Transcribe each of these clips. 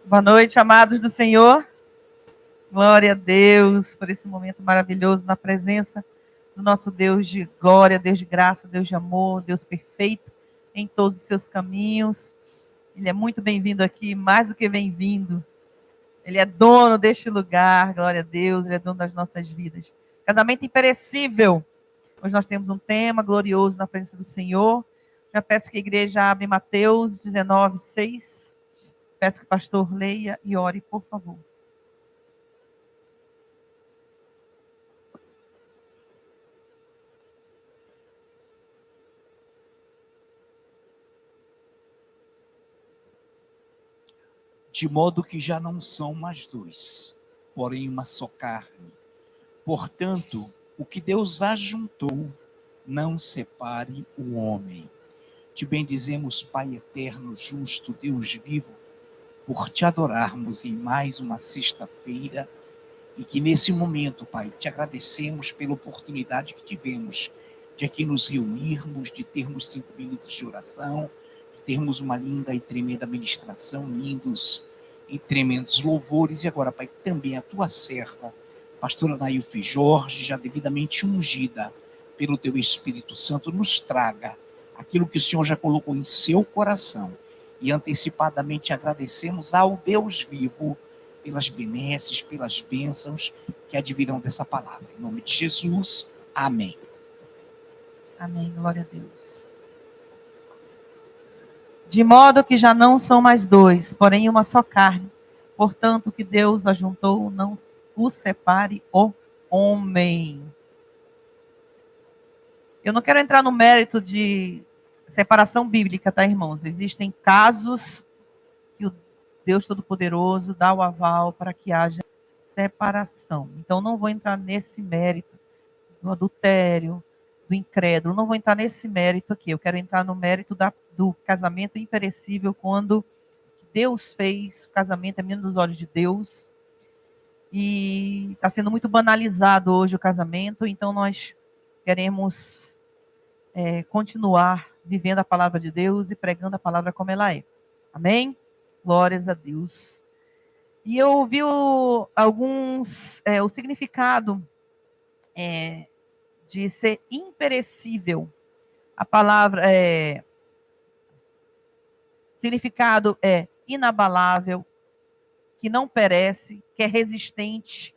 Boa noite, amados do Senhor. Glória a Deus por esse momento maravilhoso na presença do nosso Deus de glória, Deus de graça, Deus de amor, Deus perfeito em todos os seus caminhos. Ele é muito bem-vindo aqui, mais do que bem-vindo. Ele é dono deste lugar, glória a Deus, ele é dono das nossas vidas. Casamento imperecível. Hoje nós temos um tema glorioso na presença do Senhor. Já peço que a igreja abra Mateus 19, 6. Peço que o pastor leia e ore, por favor. De modo que já não são mais dois, porém uma só carne. Portanto, o que Deus ajuntou, não separe o homem. Te bendizemos, Pai eterno, justo, Deus vivo, por te adorarmos em mais uma sexta-feira, e que nesse momento, Pai, te agradecemos pela oportunidade que tivemos de aqui nos reunirmos, de termos 5 minutos de oração, de termos uma linda e tremenda ministração, lindos e tremendos louvores. E agora, Pai, também a tua serva, pastora Nailfe Jorge, já devidamente ungida pelo teu Espírito Santo, nos traga aquilo que o Senhor já colocou em seu coração. E antecipadamente agradecemos ao Deus vivo pelas benesses, pelas bênçãos que advirão dessa palavra. Em nome de Jesus, amém. Amém, glória a Deus. De modo que já não são mais dois, porém uma só carne. Portanto, o que Deus ajuntou, não o separe o homem. Eu não quero entrar no mérito de separação bíblica, tá, irmãos? Existem casos que o Deus Todo-Poderoso dá o aval para que haja separação. Então, não vou entrar nesse mérito do adultério, do incrédulo. Não vou entrar nesse mérito aqui. Eu quero entrar no mérito do casamento imperecível, quando Deus fez o casamento, é menino dos olhos de Deus. E está sendo muito banalizado hoje o casamento, então nós queremos continuar vivendo a palavra de Deus e pregando a palavra como ela é. Amém? Glórias a Deus. E eu ouvi o significado de ser imperecível. A palavra significado é inabalável, que não perece, que é resistente,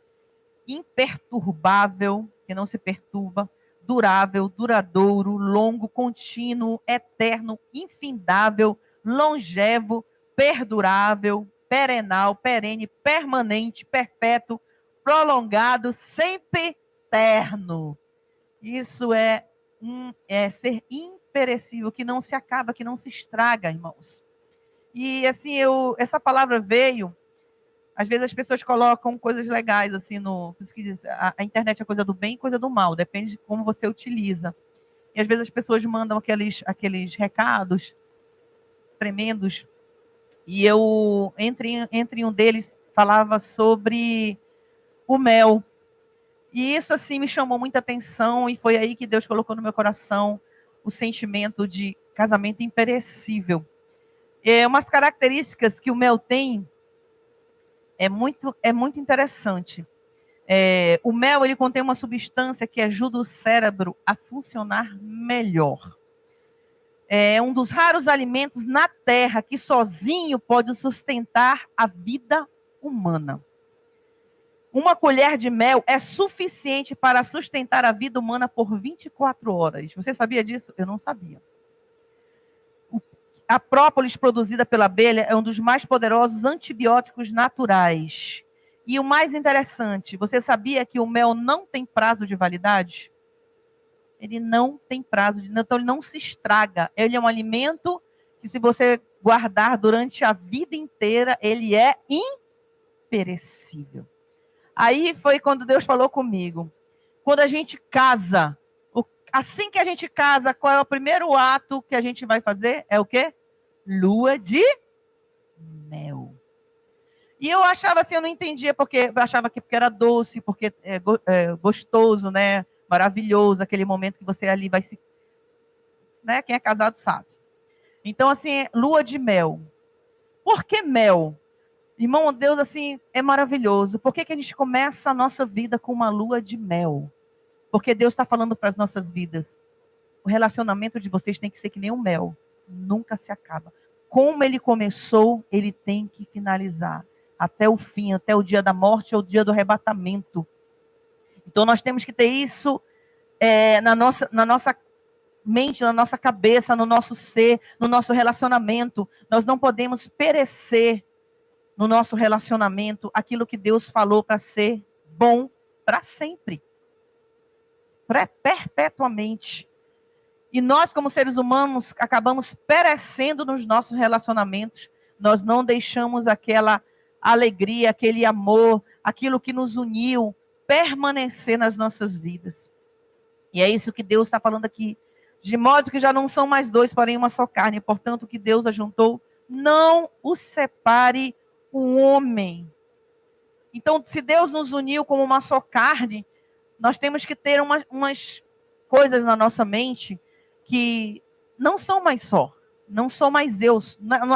imperturbável, que não se perturba, durável, duradouro, longo, contínuo, eterno, infindável, longevo, perdurável, perenal, perene, permanente, perpétuo, prolongado, sempre eterno. Isso é ser imperecível, que não se acaba, que não se estraga, irmãos. E assim, essa palavra veio. Às vezes as pessoas colocam coisas legais assim no. Por isso que diz, a internet é coisa do bem e coisa do mal, depende de como você utiliza. E às vezes as pessoas mandam aqueles recados tremendos. E eu, entre um deles, falava sobre o mel. E isso assim me chamou muita atenção, e foi aí que Deus colocou no meu coração o sentimento de casamento imperecível. Umas características que o mel tem é muito interessante. O mel, ele contém uma substância que ajuda o cérebro a funcionar melhor. É um dos raros alimentos na Terra que sozinho pode sustentar a vida humana. Uma colher de mel é suficiente para sustentar a vida humana por 24 horas. Você sabia disso? Eu não sabia. A própolis produzida pela abelha é um dos mais poderosos antibióticos naturais. E o mais interessante, você sabia que o mel não tem prazo de validade? Ele não tem prazo, então ele não se estraga. Ele é um alimento que, se você guardar durante a vida inteira, ele é imperecível. Aí foi quando Deus falou comigo. Quando a gente casa, assim que a gente casa, qual é o primeiro ato que a gente vai fazer? É o quê? Lua de mel. E eu achava assim, eu não entendia, porque eu achava que porque era doce, porque é gostoso, né? Maravilhoso, aquele momento que você ali vai se... Né? Quem é casado sabe. Então, assim, lua de mel. Por que mel? Irmão, Deus, assim, é maravilhoso. Por que que a gente começa a nossa vida com uma lua de mel? Porque Deus está falando para as nossas vidas. O relacionamento de vocês tem que ser que nem um mel. Nunca se acaba. Como ele começou, ele tem que finalizar. Até o fim, até o dia da morte ou o dia do arrebatamento. Então nós temos que ter isso na nossa mente, na nossa cabeça, no nosso ser, no nosso relacionamento. Nós não podemos perecer no nosso relacionamento aquilo que Deus falou para ser bom para sempre. Perpetuamente. E nós, como seres humanos, acabamos perecendo nos nossos relacionamentos. Nós não deixamos aquela alegria, aquele amor, aquilo que nos uniu, permanecer nas nossas vidas. E é isso que Deus está falando aqui. De modo que já não são mais dois, porém uma só carne. Portanto, o que Deus ajuntou, não o separe o homem. Então, se Deus nos uniu como uma só carne, nós temos que ter umas coisas na nossa mente que não são mais só, não sou mais eu,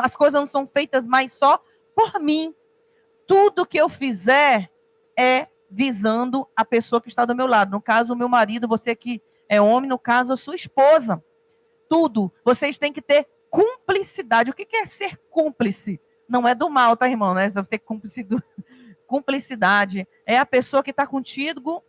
as coisas não são feitas mais só por mim. Tudo que eu fizer é visando a pessoa que está do meu lado. No caso, o meu marido, você que é homem, no caso, a sua esposa. Tudo. Vocês têm que ter cumplicidade. O que é ser cúmplice? Não é do mal, tá, irmão? Não é ser cúmplice do... Cumplicidade é a pessoa que está contigo,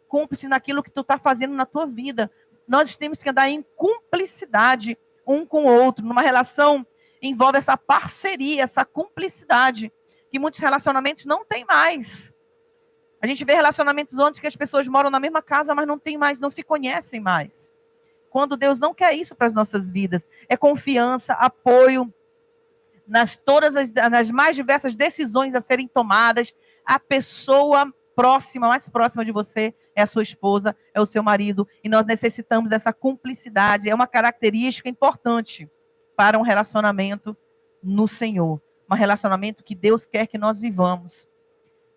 cúmplice naquilo que tu está fazendo na tua vida. Nós temos que andar em cumplicidade um com o outro. Numa relação envolve essa parceria, essa cumplicidade, que muitos relacionamentos não têm mais. A gente vê relacionamentos onde que as pessoas moram na mesma casa, mas não tem mais, não se conhecem mais. Quando Deus não quer isso para as nossas vidas. É confiança, apoio nas mais diversas decisões a serem tomadas. A pessoa próxima, mais próxima de você, é a sua esposa, é o seu marido, e nós necessitamos dessa cumplicidade. É uma característica importante para um relacionamento no Senhor. Um relacionamento que Deus quer que nós vivamos.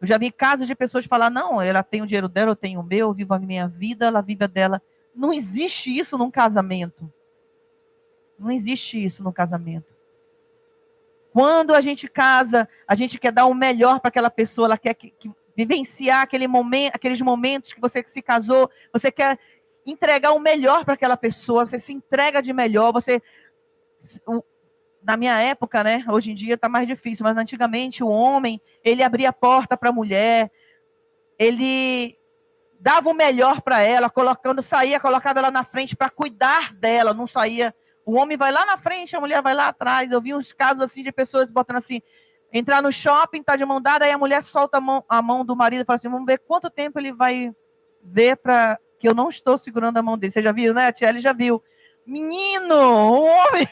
Eu já vi casos de pessoas falar, não, ela tem o dinheiro dela, eu tenho o meu, eu vivo a minha vida, ela vive a dela. Não existe isso num casamento. Não existe isso no casamento. Quando a gente casa, a gente quer dar o melhor para aquela pessoa, ela quer que vivenciar aqueles momentos que você se casou, você quer entregar o melhor para aquela pessoa, você se entrega de melhor, na minha época, né, hoje em dia está mais difícil, mas antigamente o homem, ele abria a porta para a mulher, ele dava o melhor para ela, saía, colocava ela na frente para cuidar dela, não saía. O homem vai lá na frente, a mulher vai lá atrás. Eu vi uns casos assim de pessoas botando assim, entrar no shopping, tá de mão dada, aí a mulher solta a mão do marido e fala assim, vamos ver quanto tempo ele vai ver para que eu não estou segurando a mão dele. Você já viu, né? A Tia já viu. Menino, o homem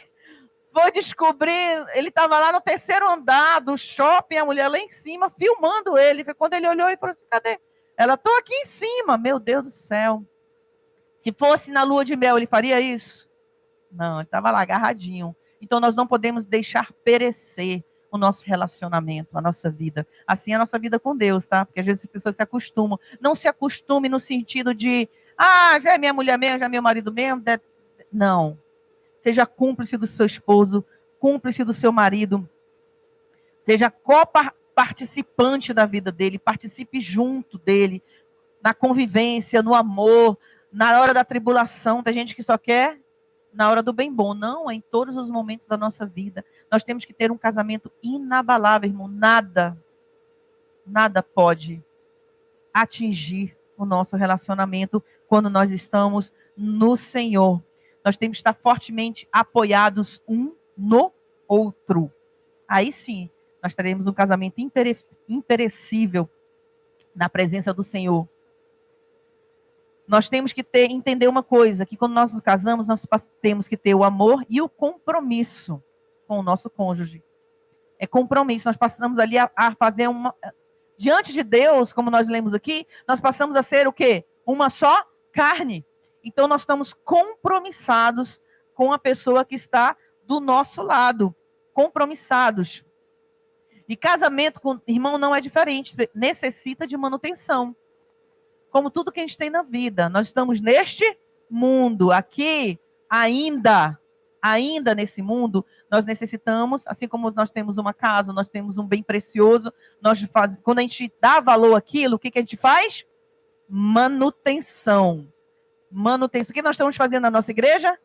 foi descobrir, ele estava lá no terceiro andar do shopping, a mulher lá em cima, filmando ele. Quando ele olhou e falou assim, cadê? Ela, tô aqui em cima. Meu Deus do céu. Se fosse na lua de mel, ele faria isso? Não, ele estava lá agarradinho. Então nós não podemos deixar perecer o nosso relacionamento, a nossa vida. Assim é a nossa vida com Deus, tá? Porque às vezes as pessoas se acostumam. Não se acostume no sentido de, já é minha mulher mesmo, já é meu marido mesmo. Não. Seja cúmplice do seu esposo, cúmplice do seu marido. Seja participante da vida dele, participe junto dele, na convivência, no amor, na hora da tribulação. Tem gente que só quer na hora do bem bom. Não, é em todos os momentos da nossa vida. Nós temos que ter um casamento inabalável, irmão. Nada pode atingir o nosso relacionamento quando nós estamos no Senhor. Nós temos que estar fortemente apoiados um no outro. Aí sim, nós teremos um casamento imperecível na presença do Senhor. Nós temos que entender uma coisa, que quando nós nos casamos, nós temos que ter o amor e o compromisso com o nosso cônjuge. É compromisso, nós passamos ali a fazer diante de Deus, como nós lemos aqui, nós passamos a ser o quê? Uma só carne. Então nós estamos compromissados com a pessoa que está do nosso lado. Compromissados. E casamento com irmão não é diferente, necessita de manutenção. Como tudo que a gente tem na vida. Nós estamos neste mundo, aqui, ainda nesse mundo, Nós necessitamos, assim como nós temos uma casa, nós temos um bem precioso, quando a gente dá valor àquilo, o que a gente faz? Manutenção. Manutenção. O que nós estamos fazendo na nossa igreja?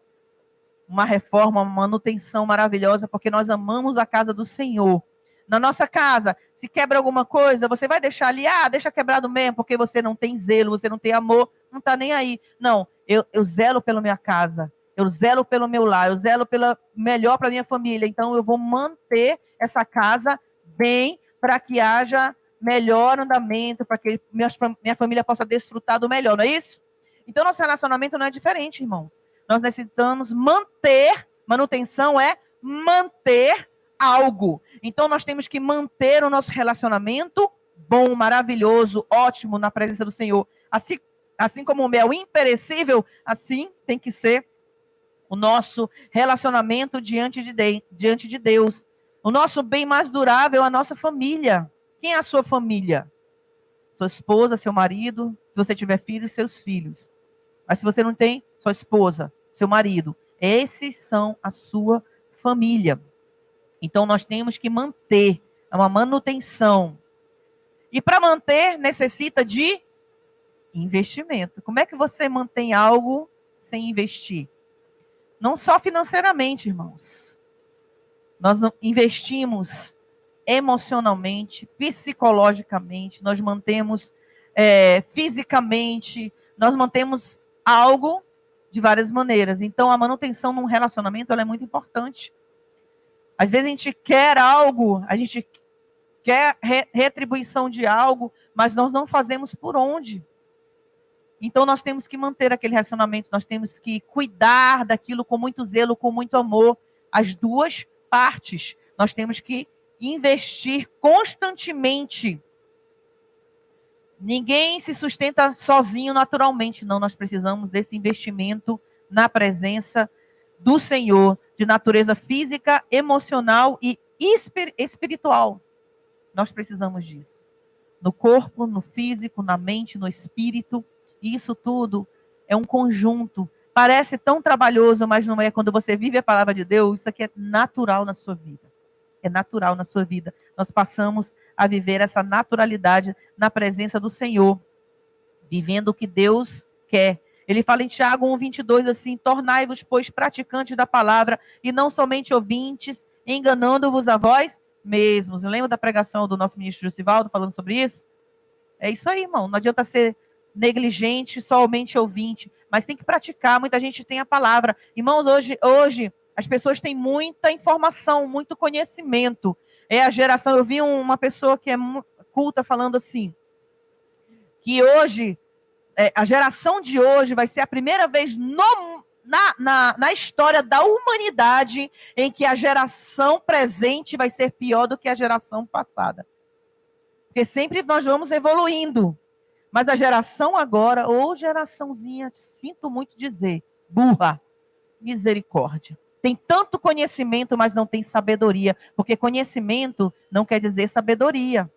Uma reforma, uma manutenção maravilhosa, porque nós amamos a casa do Senhor. Na nossa casa, se quebra alguma coisa, você vai deixar ali, deixa quebrado mesmo, porque você não tem zelo, você não tem amor, não está nem aí. Não, eu zelo pela minha casa, eu zelo pelo meu lar, eu zelo pela melhor para minha família. Então, eu vou manter essa casa bem para que haja melhor andamento, para que minha família possa desfrutar do melhor, não é isso? Então, nosso relacionamento não é diferente, irmãos. Nós necessitamos manter, manutenção é manter algo. Então, nós temos que manter o nosso relacionamento bom, maravilhoso, ótimo na presença do Senhor. Assim como o mel imperecível, assim tem que ser o nosso relacionamento diante de Deus. O nosso bem mais durável é a nossa família. Quem é a sua família? Sua esposa, seu marido, se você tiver filhos, seus filhos. Mas se você não tem, sua esposa, seu marido. Esses são a sua família. Então, nós temos que manter, é uma manutenção. E para manter, necessita de investimento. Como é que você mantém algo sem investir? Não só financeiramente, irmãos. Nós investimos emocionalmente, psicologicamente, nós mantemos fisicamente, nós mantemos algo de várias maneiras. Então, a manutenção num relacionamento ela é muito importante. Às vezes a gente quer algo, a gente quer retribuição de algo, mas nós não fazemos por onde. Então, nós temos que manter aquele relacionamento, nós temos que cuidar daquilo com muito zelo, com muito amor. As duas partes. Nós temos que investir constantemente. Ninguém se sustenta sozinho naturalmente, não. Nós precisamos desse investimento na presença do Senhor, de natureza física, emocional e espiritual. Nós precisamos disso. No corpo, no físico, na mente, no espírito. E isso tudo é um conjunto. Parece tão trabalhoso, mas não é. Quando você vive a palavra de Deus, isso aqui é natural na sua vida. É natural na sua vida. Nós passamos a viver essa naturalidade na presença do Senhor, vivendo o que Deus quer. Ele fala em Tiago 1:22 assim: tornai-vos, pois, praticantes da palavra, e não somente ouvintes, enganando-vos a vós mesmos. Lembra da pregação do nosso ministro Jussivaldo falando sobre isso? É isso aí, irmão. Não adianta ser negligente, somente ouvinte, mas tem que praticar. Muita gente tem a palavra. Irmãos, hoje as pessoas têm muita informação, muito conhecimento. É a geração, eu vi uma pessoa que é culta falando assim, que hoje, a geração de hoje vai ser a primeira vez na história da humanidade em que a geração presente vai ser pior do que a geração passada. Porque sempre nós vamos evoluindo. Mas a geração agora, ou geraçãozinha, sinto muito dizer, burra, misericórdia. Tem tanto conhecimento, mas não tem sabedoria. Porque conhecimento não quer dizer sabedoria.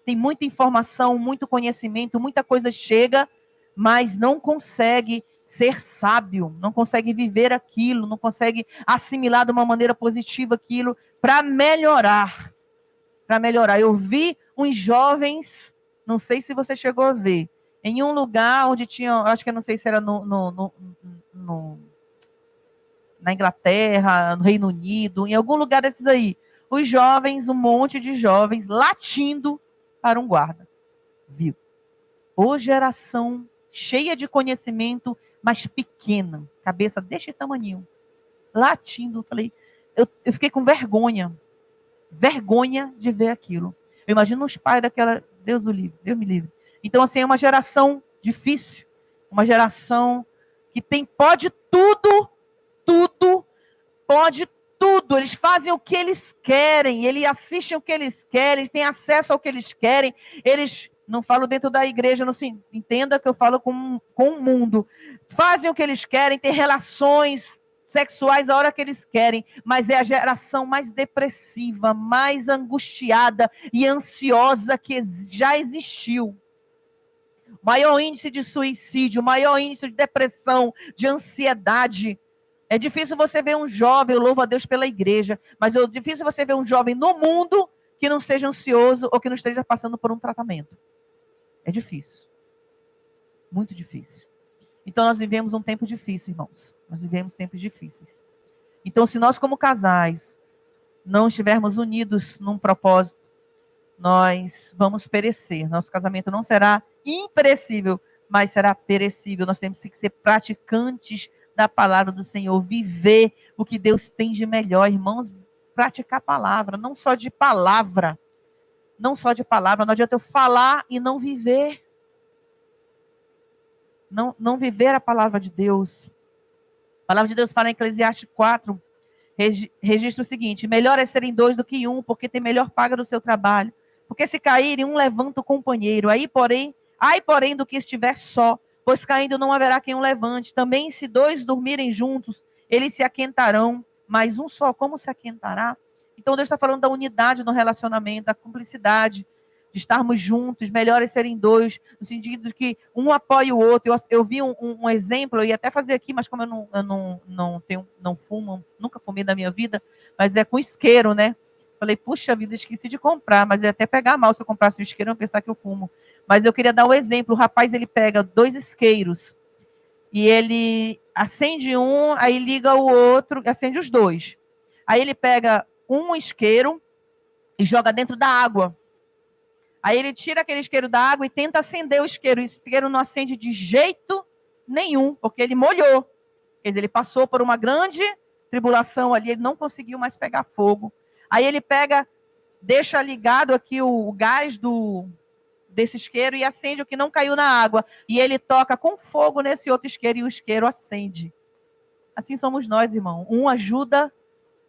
Tem muita informação, muito conhecimento, muita coisa chega, mas não consegue ser sábio, não consegue viver aquilo, não consegue assimilar de uma maneira positiva aquilo para melhorar. Para melhorar. Eu vi uns jovens, não sei se você chegou a ver, em um lugar onde tinha, acho que eu não sei se era na Inglaterra, no Reino Unido, em algum lugar desses aí, os jovens, um monte de jovens latindo para um guarda. Viu? Ô geração cheia de conhecimento, mas pequena, cabeça deste tamanho, latindo. Falei, eu fiquei com vergonha de ver aquilo. Eu imagino os pais daquela, Deus o livre, Deus me livre. Então, assim, é uma geração difícil, uma geração que pode tudo, pode tudo. Eles fazem o que eles querem, eles assistem o que eles querem, eles têm acesso ao que eles querem. Eles, não falo dentro da igreja, não se entenda que eu falo com o mundo. Fazem o que eles querem, têm relações sexuais a hora que eles querem, mas é a geração mais depressiva, mais angustiada e ansiosa que já existiu. Maior índice de suicídio, maior índice de depressão, de ansiedade. É difícil você ver um jovem, eu louvo a Deus pela igreja, mas é difícil você ver um jovem no mundo que não seja ansioso ou que não esteja passando por um tratamento. É difícil. Muito difícil. Então nós vivemos um tempo difícil, irmãos. Nós vivemos tempos difíceis. Então, se nós como casais não estivermos unidos num propósito, nós vamos perecer. Nosso casamento não será imperecível, mas será perecível. Nós temos que ser praticantes da palavra do Senhor, viver o que Deus tem de melhor, irmãos, praticar a palavra, não só de palavra. Não só de palavra, não adianta eu falar e não viver. Não viver a palavra de Deus. A palavra de Deus fala em Eclesiastes 4, registra o seguinte: melhor é serem dois do que um, porque tem melhor paga do seu trabalho. Porque se caírem, um levanta o companheiro. Ai, porém, do que estiver só, pois caindo não haverá quem o levante. Também se dois dormirem juntos, eles se aquentarão, mas um só, como se aquentará? Então Deus está falando da unidade no relacionamento, da cumplicidade, de estarmos juntos, melhor é serem dois, no sentido de que um apoia o outro. Eu vi um exemplo, eu ia até fazer aqui, mas como eu não fumo, nunca fumei na minha vida, mas é com isqueiro, né? Falei, puxa vida, esqueci de comprar, mas ia até pegar mal se eu comprasse o isqueiro, eu ia pensar que eu fumo. Mas eu queria dar um exemplo. O rapaz, ele pega 2 isqueiros e ele acende um, aí liga o outro, acende os 2. Aí ele pega um isqueiro e joga dentro da água. Aí ele tira aquele isqueiro da água e tenta acender o isqueiro. O isqueiro não acende de jeito nenhum, porque ele molhou. Quer dizer, ele passou por uma grande tribulação ali, ele não conseguiu mais pegar fogo. Aí ele pega, deixa ligado aqui o gás desse isqueiro e acende o que não caiu na água. E ele toca com fogo nesse outro isqueiro e o isqueiro acende. Assim somos nós, irmão. Um ajuda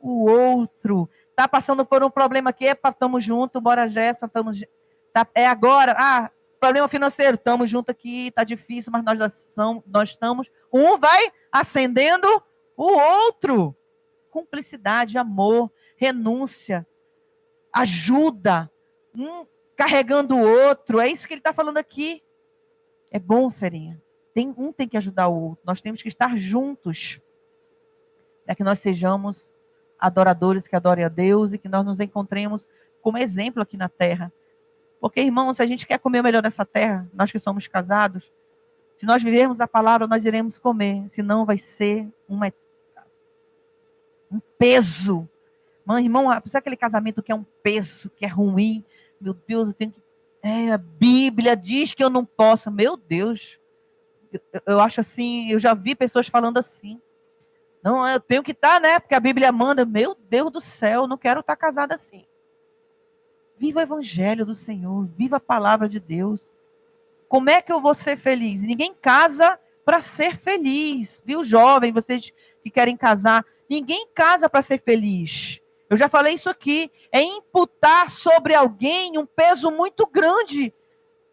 o outro. Tá passando por um problema aqui, estamos juntos, bora Jéssica, estamos... É agora, problema financeiro, estamos juntos aqui, tá difícil, mas nós estamos. Um vai acendendo o outro. Cumplicidade, amor, renúncia, ajuda, um carregando o outro. É isso que ele está falando aqui. É bom, Serinha. Um tem que ajudar o outro. Nós temos que estar juntos para que nós sejamos adoradores que adorem a Deus e que nós nos encontremos como exemplo aqui na terra. Porque, irmãos, se a gente quer comer o melhor dessa terra, nós que somos casados, se nós vivermos a palavra, nós iremos comer. Senão vai ser um peso. Mãe, irmão, sabe aquele casamento que é um peso, que é ruim? Meu Deus, eu tenho que... a Bíblia diz que eu não posso. Meu Deus. Eu acho assim, eu já vi pessoas falando assim. Não, eu tenho que estar, né? Porque a Bíblia manda. Meu Deus do céu, eu não quero estar casada assim. Viva o evangelho do Senhor, viva a palavra de Deus. Como é que eu vou ser feliz? Ninguém casa para ser feliz, viu, jovem, vocês que querem casar. Ninguém casa para ser feliz. Eu já falei isso aqui. É imputar sobre alguém um peso muito grande.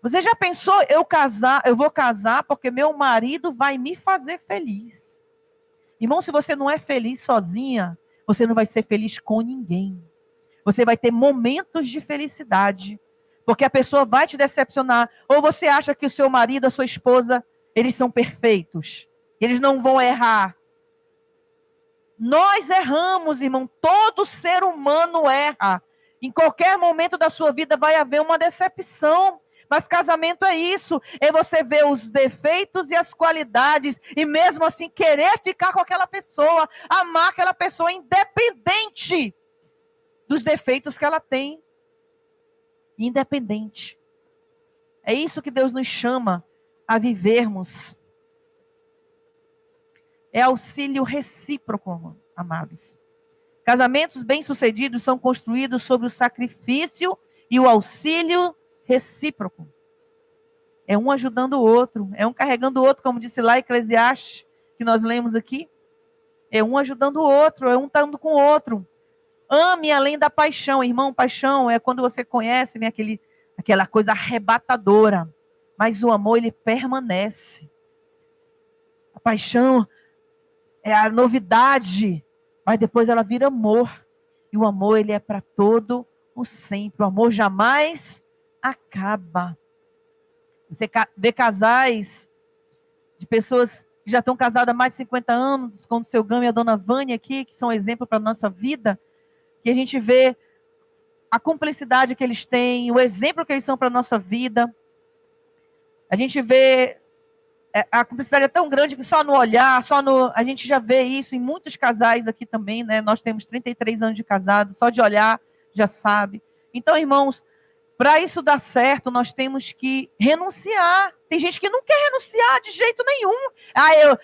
Você já pensou, eu vou casar porque meu marido vai me fazer feliz. Irmão, se você não é feliz sozinha, você não vai ser feliz com ninguém. Você vai ter momentos de felicidade, porque a pessoa vai te decepcionar. Ou você acha que o seu marido, a sua esposa, eles são perfeitos. Eles não vão errar. Nós erramos, irmão. Todo ser humano erra. Em qualquer momento da sua vida vai haver uma decepção. Mas casamento é isso. É você ver os defeitos e as qualidades. E mesmo assim querer ficar com aquela pessoa. Amar aquela pessoa independente dos defeitos que ela tem. Independente. É isso que Deus nos chama a vivermos. É auxílio recíproco, amados. Casamentos bem-sucedidos são construídos sobre o sacrifício e o auxílio recíproco. É um ajudando o outro, é um carregando o outro, como disse lá Eclesiastes, que nós lemos aqui. É um ajudando o outro, é um estando com o outro. Ame além da paixão, irmão. Paixão é quando você conhece, né, aquela coisa arrebatadora. Mas o amor, ele permanece. A paixão é a novidade, mas depois ela vira amor. E o amor, ele é para todo o sempre. O amor jamais acaba. Você vê casais de pessoas que já estão casados há mais de 50 anos, como o seu Gama e a dona Vânia aqui, que são exemplo para a nossa vida, que a gente vê a cumplicidade que eles têm, o exemplo que eles são para a nossa vida. A gente vê a cumplicidade é tão grande que só no olhar, a gente já vê isso em muitos casais aqui também, né? Nós temos 33 anos de casado, só de olhar já sabe. Então, irmãos, para isso dar certo, nós temos que renunciar. Tem gente que não quer renunciar de jeito nenhum.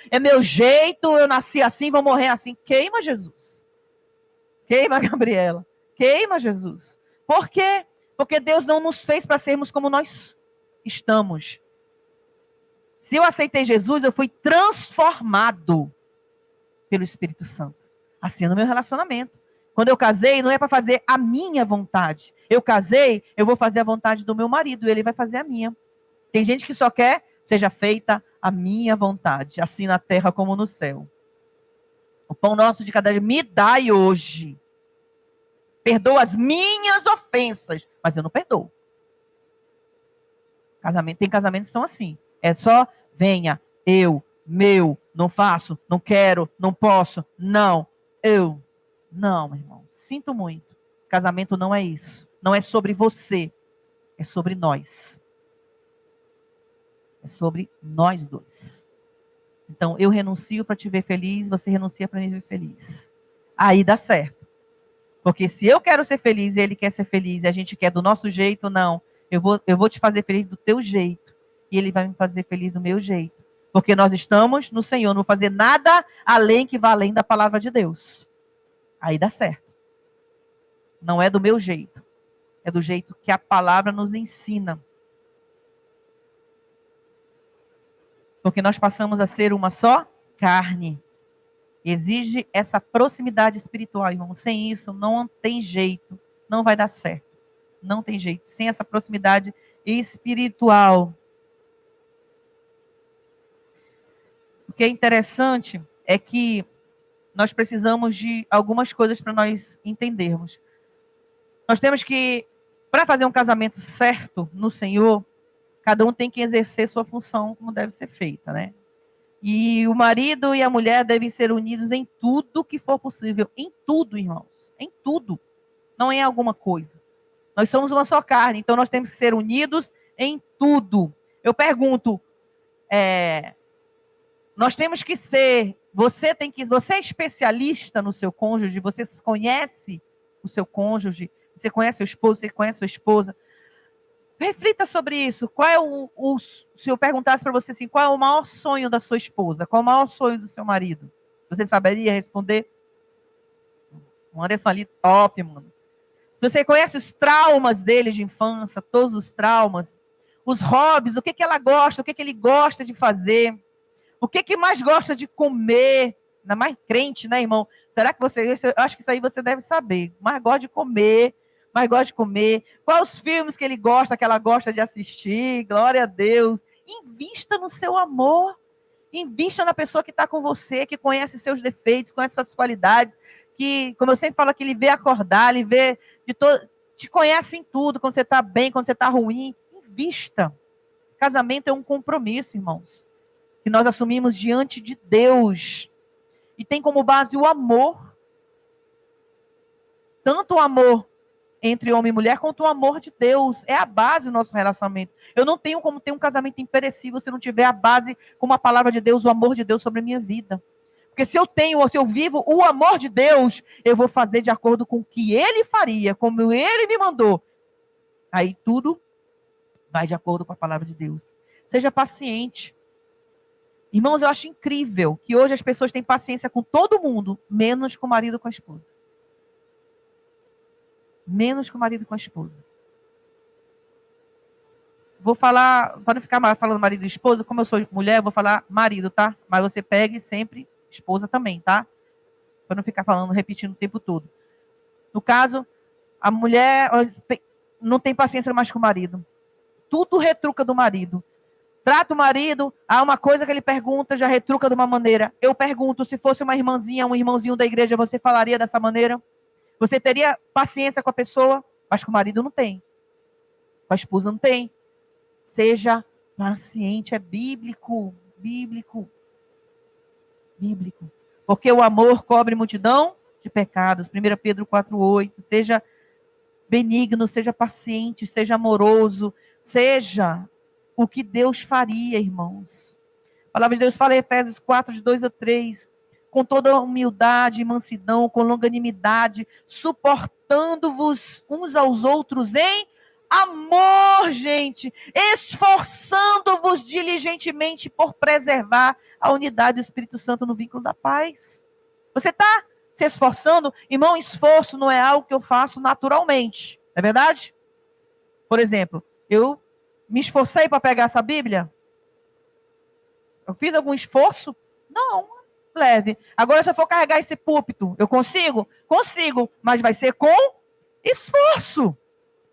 É meu jeito, eu nasci assim, vou morrer assim. Queima Jesus. Queima, Gabriela. Queima Jesus. Por quê? Porque Deus não nos fez para sermos como nós estamos. Se eu aceitei Jesus, eu fui transformado pelo Espírito Santo. Assim é no meu relacionamento. Quando eu casei, não é para fazer a minha vontade. Eu casei, eu vou fazer a vontade do meu marido, ele vai fazer a minha. Tem gente que só quer, seja feita a minha vontade, assim na terra como no céu. O pão nosso de cada dia me dai hoje. Perdoa as minhas ofensas, mas eu não perdoo. Tem casamentos que são assim. É só, venha, eu, meu, não faço, não quero, não posso, não, eu. Não, meu irmão, sinto muito. Casamento não é isso. Não é sobre você, é sobre nós. É sobre nós dois. Então, eu renuncio para te ver feliz, você renuncia para me ver feliz. Aí dá certo. Porque se eu quero ser feliz e ele quer ser feliz e a gente quer do nosso jeito, não. Eu vou te fazer feliz do teu jeito. E ele vai me fazer feliz do meu jeito. Porque nós estamos no Senhor, não vou fazer nada além que vá além da palavra de Deus. Aí dá certo. Não é do meu jeito. É do jeito que a palavra nos ensina. Porque nós passamos a ser uma só carne. Exige essa proximidade espiritual, irmão. Sem isso, não tem jeito. Não vai dar certo. Não tem jeito. Sem essa proximidade espiritual. O que é interessante é que nós precisamos de algumas coisas para nós entendermos. Nós temos que, para fazer um casamento certo no Senhor, cada um tem que exercer sua função como deve ser feita, né? E o marido e a mulher devem ser unidos em tudo que for possível. Em tudo, irmãos. Em tudo. Não em alguma coisa. Nós somos uma só carne, então nós temos que ser unidos em tudo. Eu pergunto, nós temos que ser, você é especialista no seu cônjuge, você conhece o seu cônjuge, você conhece seu esposo, você conhece sua esposa. Reflita sobre isso. Qual é se eu perguntasse para você assim, qual é o maior sonho da sua esposa? Qual é o maior sonho do seu marido? Você saberia responder? O Anderson ali, top, mano. Se você conhece os traumas dele de infância, todos os traumas, os hobbies, o que ela gosta, o que ele gosta de fazer, o que mais gosta de comer, ainda mais crente, né, irmão? Será que você, eu acho que isso aí você deve saber, mais gosta de comer, quais os filmes que ele gosta, que ela gosta de assistir, glória a Deus. Invista no seu amor, invista na pessoa que está com você, que conhece seus defeitos, conhece suas qualidades, que, como eu sempre falo aqui, ele vê acordar, ele vê te conhece em tudo, quando você está bem, quando você está ruim, invista. Casamento é um compromisso, irmãos, que nós assumimos diante de Deus, e tem como base o amor, tanto o amor entre homem e mulher, quanto o amor de Deus. É a base do nosso relacionamento. Eu não tenho como ter um casamento imperecível se não tiver a base como a palavra de Deus, o amor de Deus sobre a minha vida. Porque se eu tenho, ou se eu vivo o amor de Deus, eu vou fazer de acordo com o que Ele faria, como Ele me mandou. Aí tudo vai de acordo com a palavra de Deus. Seja paciente. Irmãos, eu acho incrível que hoje as pessoas têm paciência com todo mundo, menos com o marido e com a esposa. Menos com o marido e com a esposa. Vou falar, para não ficar falando marido e esposa, como eu sou mulher, eu vou falar marido, tá? Mas você pegue sempre esposa também, tá? Para não ficar falando, repetindo o tempo todo. No caso, a mulher não tem paciência mais com o marido. Tudo retruca do marido. Trata o marido, há uma coisa que ele pergunta, já retruca de uma maneira. Eu pergunto, se fosse uma irmãzinha, um irmãozinho da igreja, você falaria dessa maneira? Você teria paciência com a pessoa, mas com o marido não tem. Com a esposa não tem. Seja paciente, é bíblico, bíblico. bíblico. Porque o amor cobre multidão de pecados. 1 Pedro 4,8. Seja benigno, seja paciente, seja amoroso, seja o que Deus faria, irmãos. A palavra de Deus fala em Efésios 4, de 2 a 3. Com toda humildade e mansidão, com longanimidade, suportando-vos uns aos outros em amor, gente, esforçando-vos diligentemente por preservar a unidade do Espírito Santo no vínculo da paz. Você está se esforçando? Irmão, esforço não é algo que eu faço naturalmente, não é verdade? Por exemplo, eu me esforcei para pegar essa Bíblia? Eu fiz algum esforço? Não, leve. Agora, se eu for carregar esse púlpito, eu consigo? Consigo, mas vai ser com esforço.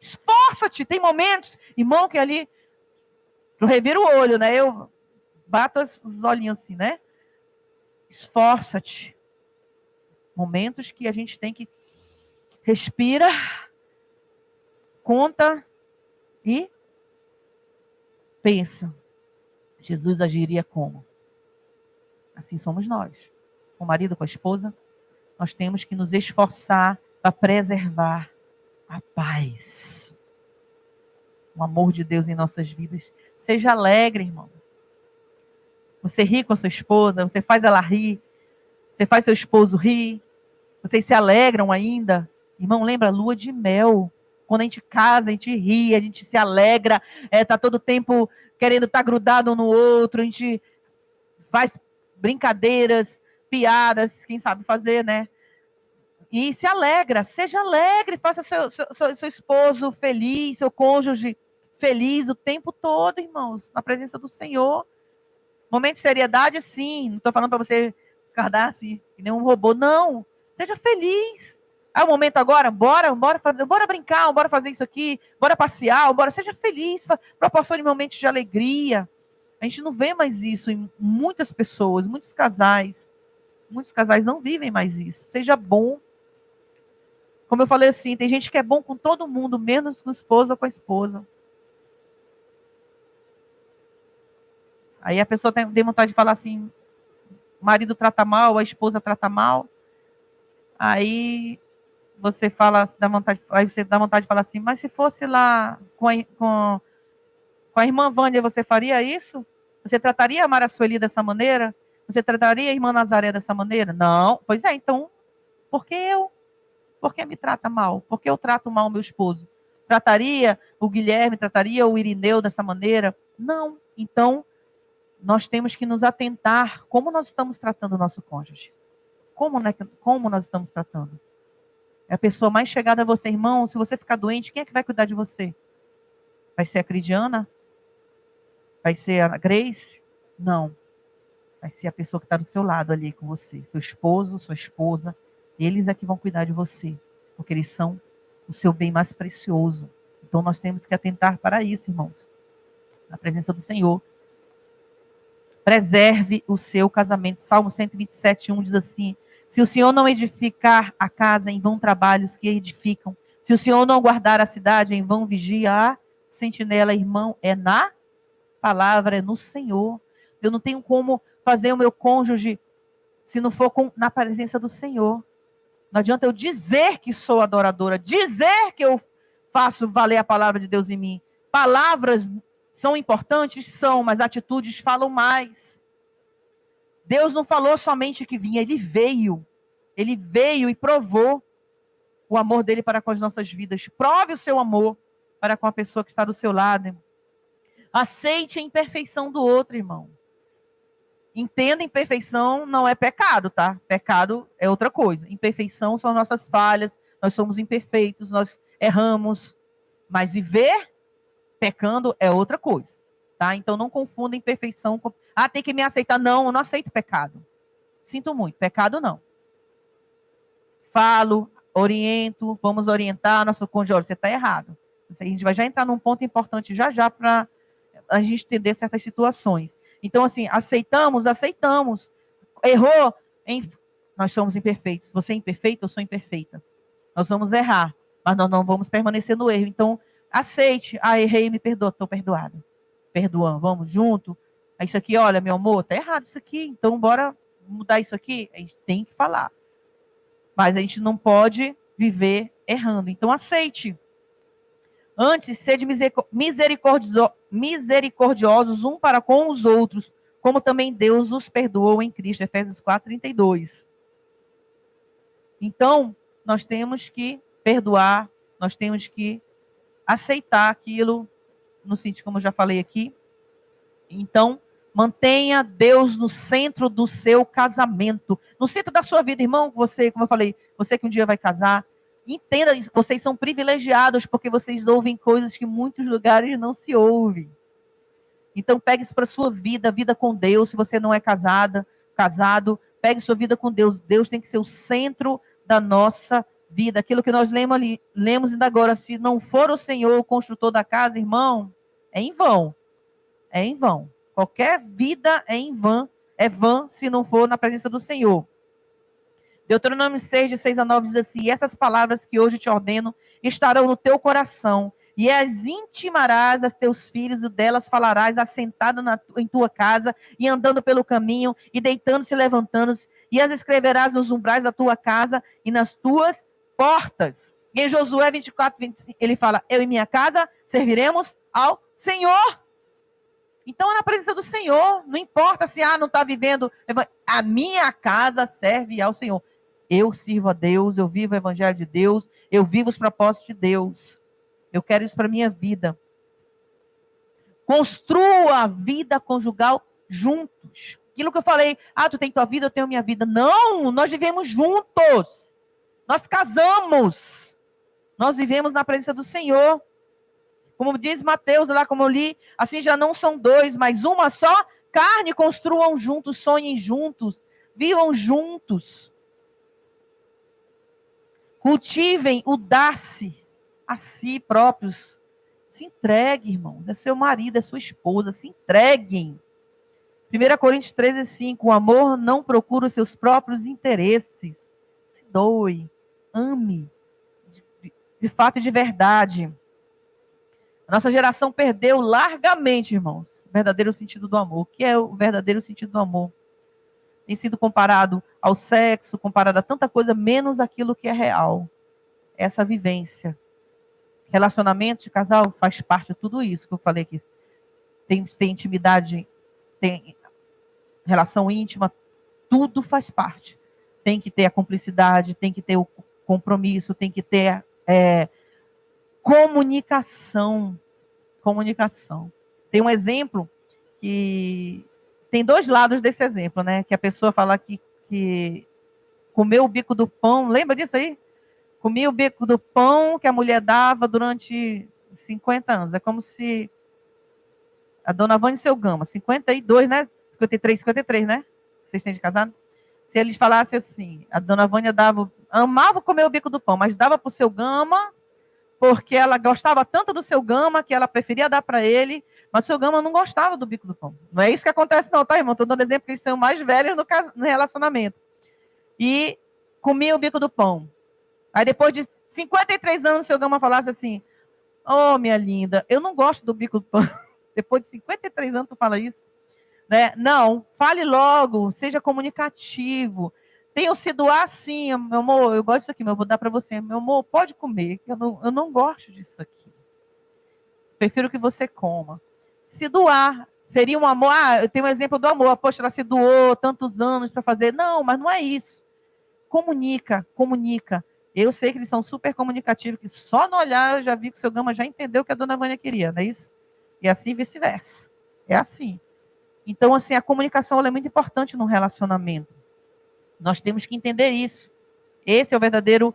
Esforça-te. Tem momentos, irmão, que ali eu reviro o olho, né? Eu bato os olhinhos assim, né? Esforça-te. Momentos que a gente tem que respira, conta e pensa. Jesus agiria como? Assim somos nós. Com o marido, com a esposa, nós temos que nos esforçar para preservar a paz. O amor de Deus em nossas vidas. Seja alegre, irmão. Você ri com a sua esposa, você faz ela rir, você faz seu esposo rir, vocês se alegram ainda. Irmão, lembra a lua de mel. Quando a gente casa, a gente ri, a gente se alegra, tá todo tempo querendo estar grudado um no outro, a gente faz brincadeiras, piadas, quem sabe fazer, né? E se alegra, seja alegre, faça seu esposo feliz, seu cônjuge feliz o tempo todo, irmãos, na presença do Senhor. Momento de seriedade, sim, não estou falando para você guardar assim, que nem um robô, não. Seja feliz. É o momento agora, bora fazer, bora brincar, bora fazer isso aqui, bora passear, bora, seja feliz, proporcione momentos de alegria. A gente não vê mais isso em muitas pessoas, muitos casais não vivem mais isso. Seja bom. Como eu falei assim, tem gente que é bom com todo mundo, menos com o esposo ou com a esposa. Aí a pessoa tem vontade de falar assim, o marido trata mal, a esposa trata mal. Aí você fala, aí você dá vontade de falar assim, mas se fosse lá com a irmã Vânia, você faria isso? Você trataria a Mara Sueli dessa maneira? Você trataria a irmã Nazaré dessa maneira? Não. Pois é, então, por que eu? Por que me trata mal? Por que eu trato mal o meu esposo? Trataria o Guilherme, trataria o Irineu dessa maneira? Não. Então, nós temos que nos atentar como nós estamos tratando o nosso cônjuge. Como nós estamos tratando? É a pessoa mais chegada a você, irmão. Se você ficar doente, quem é que vai cuidar de você? Vai ser a Cridiana? Vai ser a Grace? Não. Vai ser a pessoa que está do seu lado ali com você. Seu esposo, sua esposa. Eles é que vão cuidar de você. Porque eles são o seu bem mais precioso. Então nós temos que atentar para isso, irmãos. Na presença do Senhor. Preserve o seu casamento. Salmo 127:1 diz assim: se o Senhor não edificar a casa, em vão trabalhos que edificam. Se o Senhor não guardar a cidade, em vão vigia a sentinela. Irmão, é na palavra, é no Senhor. Eu não tenho como fazer o meu cônjuge se não for na presença do Senhor. Não adianta eu dizer que sou adoradora, dizer que eu faço valer a palavra de Deus em mim. Palavras são importantes? São, mas atitudes falam mais. Deus não falou somente que vinha, Ele veio. Ele veio e provou o amor dele para com as nossas vidas. Prove o seu amor para com a pessoa que está do seu lado. Aceite a imperfeição do outro, irmão. Entenda, imperfeição não é pecado, tá? Pecado é outra coisa. Imperfeição são nossas falhas, nós somos imperfeitos, nós erramos. Mas viver pecando é outra coisa, tá? Então não confunda imperfeição com... tem que me aceitar. Não, eu não aceito pecado. Sinto muito, pecado não. Falo, oriento, vamos orientar nosso cônjuge. Olha, você está errado. A gente vai já entrar num ponto importante já para a gente entender certas situações. Então, assim, aceitamos. Errou, nós somos imperfeitos. Você é imperfeito, eu sou imperfeita. Nós vamos errar, mas nós não vamos permanecer no erro. Então, aceite. Errei, me perdoa, estou perdoado. Perdoamos, vamos junto. Isso aqui, olha, meu amor, tá errado isso aqui. Então, bora mudar isso aqui? A gente tem que falar. Mas a gente não pode viver errando. Então, aceite. Antes, sede misericordiosos um para com os outros, como também Deus os perdoou em Cristo. Efésios 4:32. Então, nós temos que perdoar, nós temos que aceitar aquilo, no sentido como eu já falei aqui. Então, mantenha Deus no centro do seu casamento, no centro da sua vida, irmão. Você, como eu falei, você que um dia vai casar, entenda, vocês são privilegiados porque vocês ouvem coisas que em muitos lugares não se ouvem. Então, pegue isso para a sua vida, vida com Deus. Se você não é casado, pegue sua vida com Deus. Deus tem que ser o centro da nossa vida. Aquilo que nós lemos ainda agora, se não for o Senhor o construtor da casa, irmão, é em vão. É em vão. Qualquer vida é vã se não for na presença do Senhor. Deuteronômio 6, de 6-9 diz assim: essas palavras que hoje te ordeno estarão no teu coração, e as intimarás a teus filhos, e delas falarás assentado em tua casa, e andando pelo caminho, e deitando-se e levantando-se, e as escreverás nos umbrais da tua casa e nas tuas portas. E em Josué 24:25, ele fala: eu e minha casa serviremos ao Senhor. Então é na presença do Senhor, não importa se não está vivendo, a minha casa serve ao Senhor. Eu sirvo a Deus, eu vivo o evangelho de Deus, eu vivo os propósitos de Deus. Eu quero isso para a minha vida. Construa a vida conjugal juntos. Aquilo que eu falei, tu tem tua vida, eu tenho minha vida. Não, nós vivemos juntos. Nós casamos. Nós vivemos na presença do Senhor. Como diz Mateus, lá como eu li, assim já não são dois, mas uma só carne. Construam juntos, sonhem juntos, vivam juntos. Cultivem o dar-se a si próprios. Se entreguem, irmãos. É seu marido, é sua esposa. Se entreguem. 1 Coríntios 13:5. O amor não procura os seus próprios interesses. Se doe. Ame. De fato e de verdade. A nossa geração perdeu largamente, irmãos, o verdadeiro sentido do amor. O que é o verdadeiro sentido do amor? Tem sido comparado ao sexo, comparado a tanta coisa, menos aquilo que é real. Essa vivência. Relacionamento de casal faz parte de tudo isso que eu falei aqui. Tem intimidade, tem relação íntima, tudo faz parte. Tem que ter a cumplicidade, tem que ter o compromisso, tem que ter comunicação. Tem um exemplo que tem dois lados desse exemplo, né? Que a pessoa fala que comeu o bico do pão, lembra disso aí? Comia o bico do pão que a mulher dava durante 50 anos. É como se a dona Vânia e seu Gama, 52, né? 53, né? Vocês têm de casado? Se eles falassem assim, a dona Vânia amava comer o bico do pão, mas dava para o seu Gama, porque ela gostava tanto do seu Gama que ela preferia dar para ele, mas o seu Gama não gostava do bico do pão. Não é isso que acontece não, tá, irmão? Estou dando exemplo que eles são mais velhos no relacionamento. E comia o bico do pão. Aí depois de 53 anos, o seu Gama falasse assim: minha linda, eu não gosto do bico do pão. Depois de 53 anos tu fala isso? Né? Não, fale logo, seja comunicativo. Tenho se doar sim, meu amor, eu gosto disso aqui, mas eu vou dar para você. Meu amor, pode comer, eu não gosto disso aqui. Prefiro que você coma. Se doar, seria um amor. Eu tenho um exemplo do amor. Poxa, ela se doou tantos anos para fazer. Não, mas não é isso. Comunica. Eu sei que eles são super comunicativos, que só no olhar eu já vi que o seu Gama já entendeu o que a dona Vânia queria, não é isso? E assim vice-versa. É assim. Então, assim, a comunicação ela é muito importante no relacionamento. Nós temos que entender isso. Esse é o verdadeiro,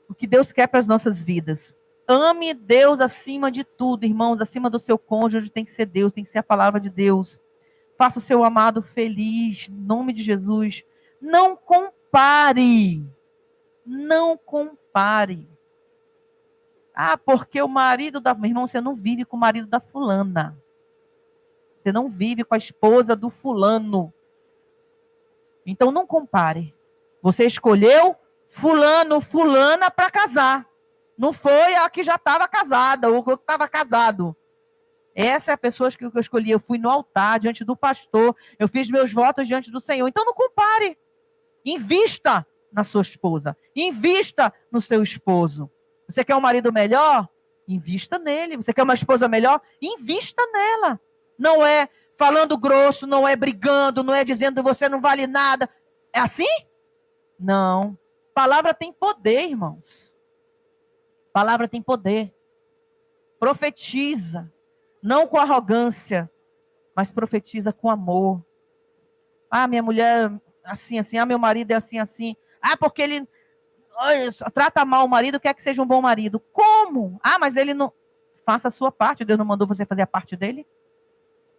o que Deus quer para as nossas vidas. Ame Deus acima de tudo, irmãos. Acima do seu cônjuge tem que ser Deus, tem que ser a palavra de Deus. Faça o seu amado feliz, em nome de Jesus. Não compare. Não compare. Porque o marido da... Meu irmão, você não vive com o marido da fulana. Você não vive com a esposa do fulano. Então não compare. Você escolheu fulano, fulana para casar. Não foi a que já estava casada ou que estava casado. Essa é a pessoa que eu escolhi. Eu fui no altar, diante do pastor. Eu fiz meus votos diante do Senhor. Então não compare. Invista na sua esposa. Invista no seu esposo. Você quer um marido melhor? Invista nele. Você quer uma esposa melhor? Invista nela. Não é falando grosso, não é brigando, não é dizendo que você não vale nada. É assim? Não. Palavra tem poder, irmãos. Palavra tem poder. Profetiza. Não com arrogância, mas profetiza com amor. Ah, minha mulher assim, assim. Ah, meu marido é assim, assim. Ah, porque ele trata mal o marido, quer que seja um bom marido. Como? Ah, mas ele não... Faça a sua parte. Deus não mandou você fazer a parte dele?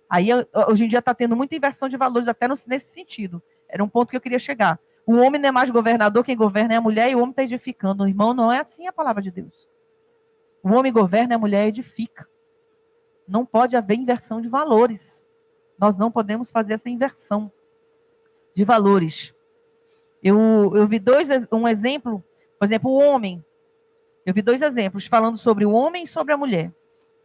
Aí, hoje em dia, está tendo muita inversão de valores, até nesse sentido. Era um ponto que eu queria chegar. O homem não é mais governador, quem governa é a mulher, e o homem está edificando. O irmão, não é assim a palavra de Deus. O homem governa e a mulher edifica. Não pode haver inversão de valores. Nós não podemos fazer essa inversão de valores. Eu vi um exemplo, por exemplo, o homem. Eu vi 2 exemplos falando sobre o homem e sobre a mulher.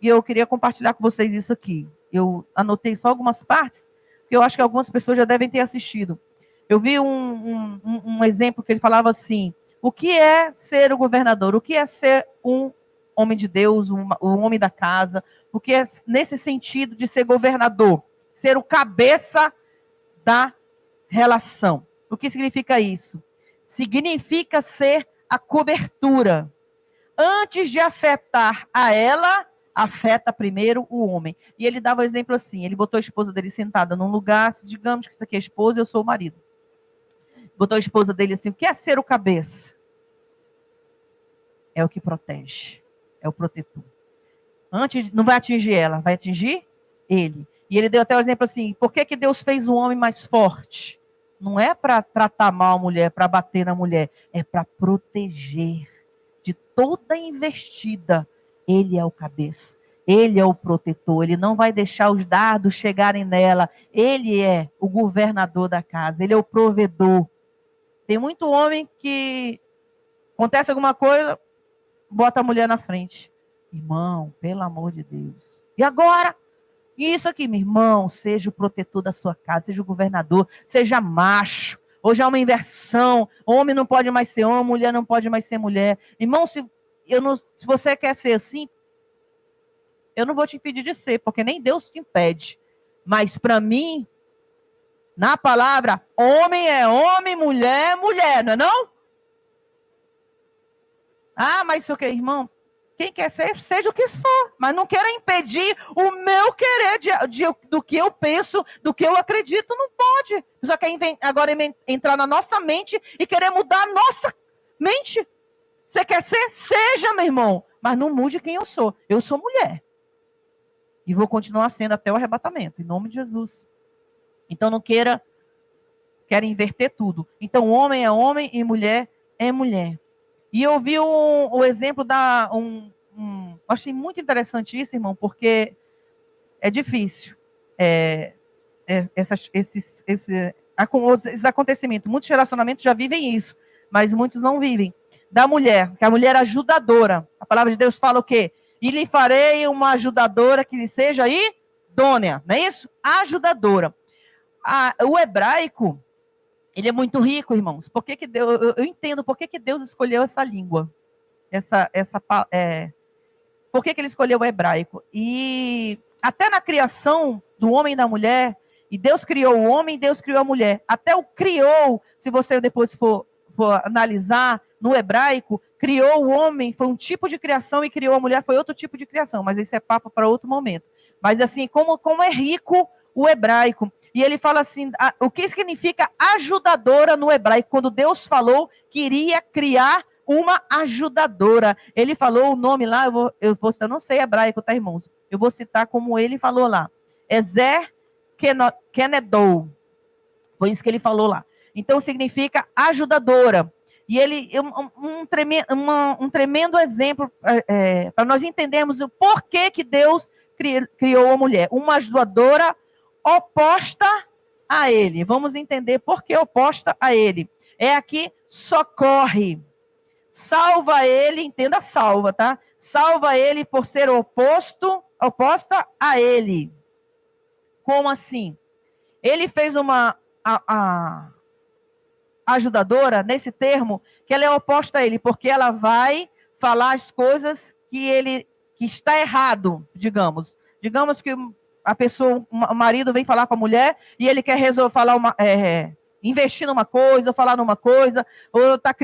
E eu queria compartilhar com vocês isso aqui. Eu anotei só algumas partes, que eu acho que algumas pessoas já devem ter assistido. Eu vi um exemplo que ele falava assim: o que é ser o governador? O que é ser um homem de Deus, um homem da casa? O que é nesse sentido de ser governador? Ser o cabeça da relação. O que significa isso? Significa ser a cobertura. Antes de afetar a ela, afeta primeiro o homem. E ele dava o exemplo assim, ele botou a esposa dele sentada num lugar, digamos que isso aqui é a esposa e eu sou o marido. Botou a esposa dele assim, o que é ser o cabeça? É o que protege, é o protetor. Antes, não vai atingir ela, vai atingir ele. E ele deu até o exemplo assim, por que Deus fez o homem mais forte? Não é para tratar mal a mulher, para bater na mulher, é para proteger de toda investida. Ele é o cabeça, ele é o protetor, ele não vai deixar os dardos chegarem nela. Ele é o governador da casa, ele é o provedor. Tem muito homem que acontece alguma coisa, bota a mulher na frente. Irmão, pelo amor de Deus. E agora? Isso aqui, meu irmão, seja o protetor da sua casa, seja o governador, seja macho. Hoje há uma inversão. Homem não pode mais ser homem, mulher não pode mais ser mulher. Irmão, se você quer ser assim, eu não vou te impedir de ser, porque nem Deus te impede. Mas para mim, na palavra, homem é homem, mulher é mulher, não é não? Ah, mas isso aqui, irmão, quem quer ser, seja o que for, mas não queira impedir o meu querer do que eu penso, do que eu acredito, não pode. Só quer agora entrar na nossa mente e querer mudar a nossa mente. Você quer ser? Seja, meu irmão, mas não mude quem eu sou. Eu sou mulher. E vou continuar sendo até o arrebatamento, em nome de Jesus. Então não queira inverter tudo. Então homem é homem e mulher é mulher. E eu vi o exemplo achei muito interessante isso, irmão, porque é difícil. Esses acontecimentos, muitos relacionamentos já vivem isso, mas muitos não vivem. Da mulher, que a mulher é ajudadora. A palavra de Deus fala o quê? E lhe farei uma ajudadora que lhe seja idônea, não é isso? Ajudadora. O hebraico, ele é muito rico, irmãos. Por que Deus, eu entendo por que Deus escolheu essa língua. Por que ele escolheu o hebraico? E até na criação do homem e da mulher, e Deus criou o homem e Deus criou a mulher. Até o criou, se você depois for analisar no hebraico, criou o homem, foi um tipo de criação, e criou a mulher, foi outro tipo de criação. Mas esse é papo para outro momento. Mas assim, como é rico o hebraico. E ele fala assim, o que significa ajudadora no hebraico? Quando Deus falou que iria criar uma ajudadora. Ele falou o nome lá, eu não sei hebraico, tá, irmãos? Eu vou citar como ele falou lá. Ezer Kenedou. Foi isso que ele falou lá. Então significa ajudadora. E ele, um tremendo exemplo para nós entendermos o porquê que Deus criou a mulher. Uma ajudadora oposta a ele. Vamos entender por que oposta a ele. É aqui, socorre. Salva ele, entenda salva, tá? Salva ele por ser oposto oposta a ele. Como assim? Ele fez a ajudadora, nesse termo, que ela é oposta a ele, porque ela vai falar as coisas que está errado, digamos. Digamos que a pessoa, o marido vem falar com a mulher e ele quer resolver falar investir numa coisa, ou falar numa coisa, ou está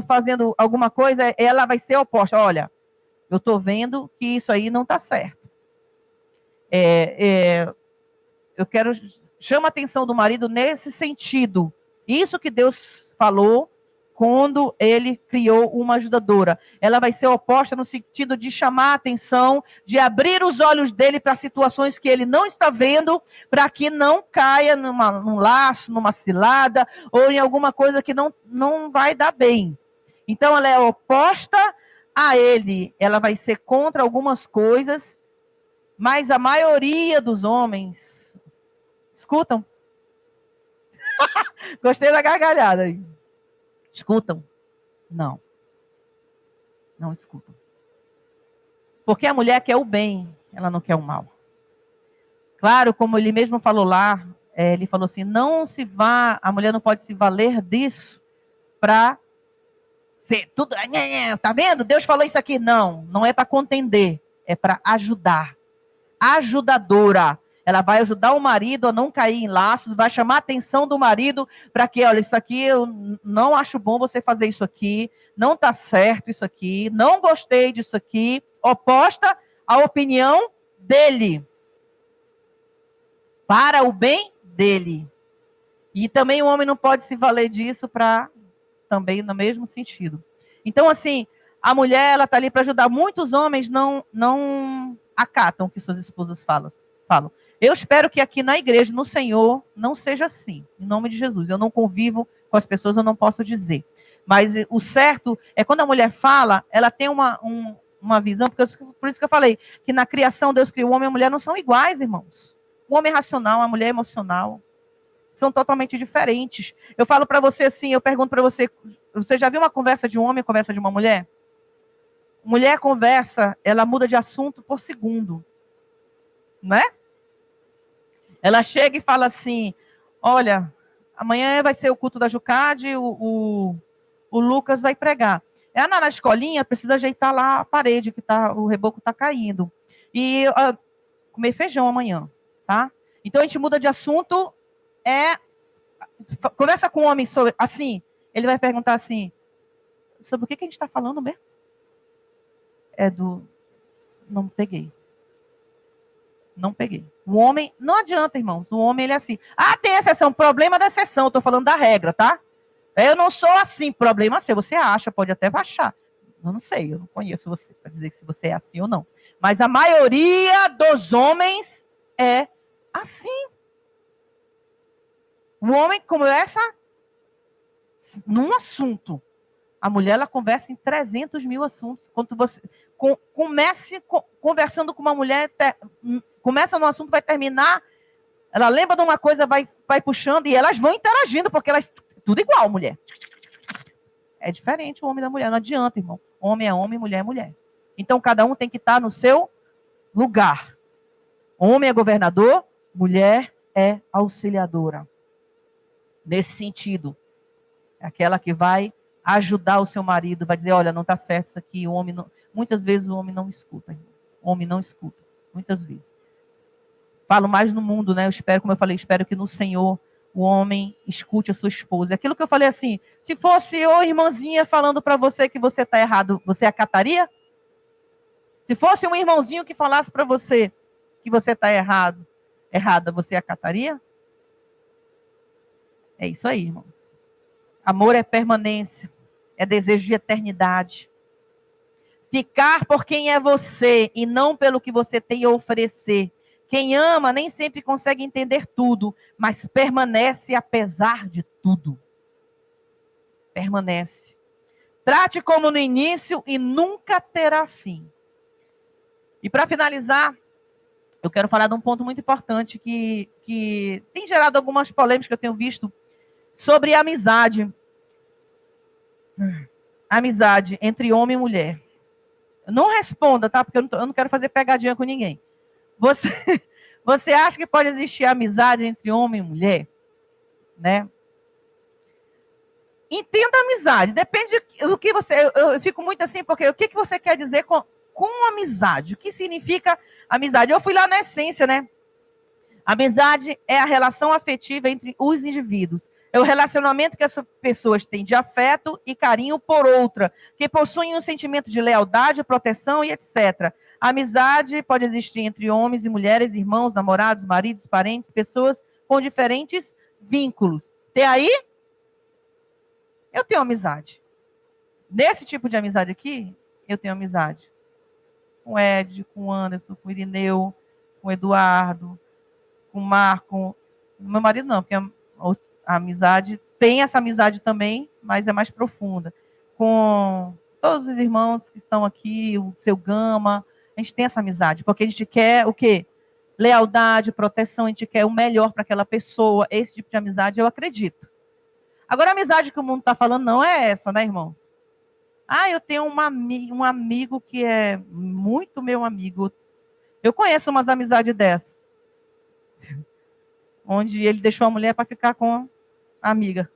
fazendo alguma coisa, ela vai ser oposta. Olha, eu estou vendo que isso aí não está certo. Eu quero chama a atenção do marido nesse sentido. Isso que Deus falou quando ele criou uma ajudadora. Ela vai ser oposta no sentido de chamar a atenção, de abrir os olhos dele para situações que ele não está vendo, para que não caia num laço, numa cilada, ou em alguma coisa que não vai dar bem. Então, ela é oposta a ele. Ela vai ser contra algumas coisas, mas a maioria dos homens... Escutam? Gostei da gargalhada aí. Escutam? Não. Não escutam. Porque a mulher quer o bem, ela não quer o mal. Claro, como ele mesmo falou lá, ele falou assim, a mulher não pode se valer disso para ser tudo, tá vendo? Deus falou isso aqui. Não, não é para contender, é para ajudar. Ajudadora. Ela vai ajudar o marido a não cair em laços, vai chamar a atenção do marido para que, olha, isso aqui eu não acho bom você fazer isso aqui, não está certo isso aqui, não gostei disso aqui, oposta à opinião dele, para o bem dele. E também o homem não pode se valer disso para também no mesmo sentido. Então, assim, a mulher, ela está ali para ajudar. Muitos homens não acatam o que suas esposas falam. Eu espero que aqui na igreja, no Senhor, não seja assim. Em nome de Jesus. Eu não convivo com as pessoas, eu não posso dizer. Mas o certo é quando a mulher fala, ela tem uma visão, por isso que eu falei, que na criação Deus criou o homem e a mulher não são iguais, irmãos. O homem é racional, a mulher é emocional. São totalmente diferentes. Eu falo para você assim, eu pergunto para você, você já viu uma conversa de um homem e conversa de uma mulher? Mulher conversa, ela muda de assunto por segundo. Não é? Ela chega e fala assim, olha, amanhã vai ser o culto da Jucade, o Lucas vai pregar. Na escolinha precisa ajeitar lá a parede, que o reboco está caindo. E comer feijão amanhã, tá? Então a gente muda de assunto, conversa com o homem sobre, assim, ele vai perguntar assim, sobre o que a gente está falando mesmo? Não peguei. Não peguei. O homem, não adianta, irmãos. O homem, ele é assim. Tem exceção. Problema da exceção. Eu tô falando da regra, tá? Eu não sou assim. Problema seu. Você acha, pode até baixar. Eu não sei, eu não conheço você para dizer se você é assim ou não. Mas a maioria dos homens é assim. O homem conversa num assunto. A mulher, ela conversa em 300 mil assuntos. Quando você comece conversando com uma mulher, começa no assunto, vai terminar, ela lembra de uma coisa, vai puxando, e elas vão interagindo, porque elas, tudo igual, mulher. É diferente o homem da mulher, não adianta, irmão. Homem é homem, mulher é mulher. Então, cada um tem que estar no seu lugar. Homem é governador, mulher é auxiliadora. Nesse sentido, é aquela que vai ajudar o seu marido, vai dizer, olha, não está certo isso aqui, o homem não... Muitas vezes o homem não escuta, irmão. O homem não escuta, muitas vezes. Falo mais no mundo, né? Eu espero, como eu falei, espero que no Senhor o homem escute a sua esposa. Aquilo que eu falei assim, se fosse ô irmãzinha falando para você que você está errado, você acataria? Se fosse um irmãozinho que falasse para você que você está errada, você acataria? É isso aí, irmãos. Amor é permanência, é desejo de eternidade. Ficar por quem é você e não pelo que você tem a oferecer. Quem ama nem sempre consegue entender tudo, mas permanece apesar de tudo. Permanece. Trate como no início e nunca terá fim. E para finalizar, eu quero falar de um ponto muito importante que tem gerado algumas polêmicas que eu tenho visto sobre a amizade. Amizade entre homem e mulher. Não responda, tá? Porque eu não quero fazer pegadinha com ninguém. Você, você acha que pode existir amizade entre homem e mulher? Né? Entenda a amizade. Depende do que você... Eu fico muito assim, porque o que você quer dizer com amizade? O que significa amizade? Eu fui lá na essência, né? Amizade é a relação afetiva entre os indivíduos. É o relacionamento que as pessoas têm de afeto e carinho por outra, que possuem um sentimento de lealdade, proteção e etc. A amizade pode existir entre homens e mulheres, irmãos, namorados, maridos, parentes, pessoas com diferentes vínculos. Tem aí? Eu tenho amizade. Nesse tipo de amizade aqui, eu tenho amizade. Com o Ed, com o Anderson, com o Irineu, com o Eduardo, com o Marco. Meu marido não, porque a amizade, tem essa amizade também, mas é mais profunda. Com todos os irmãos que estão aqui, o seu Gama, a gente tem essa amizade, porque a gente quer o quê? Lealdade, proteção, a gente quer o melhor para aquela pessoa. Esse tipo de amizade eu acredito. Agora, a amizade que o mundo está falando não é essa, né, irmãos? Ah, eu tenho um amigo que é muito meu amigo. Eu conheço umas amizades dessas. Onde ele deixou a mulher para ficar com a amiga.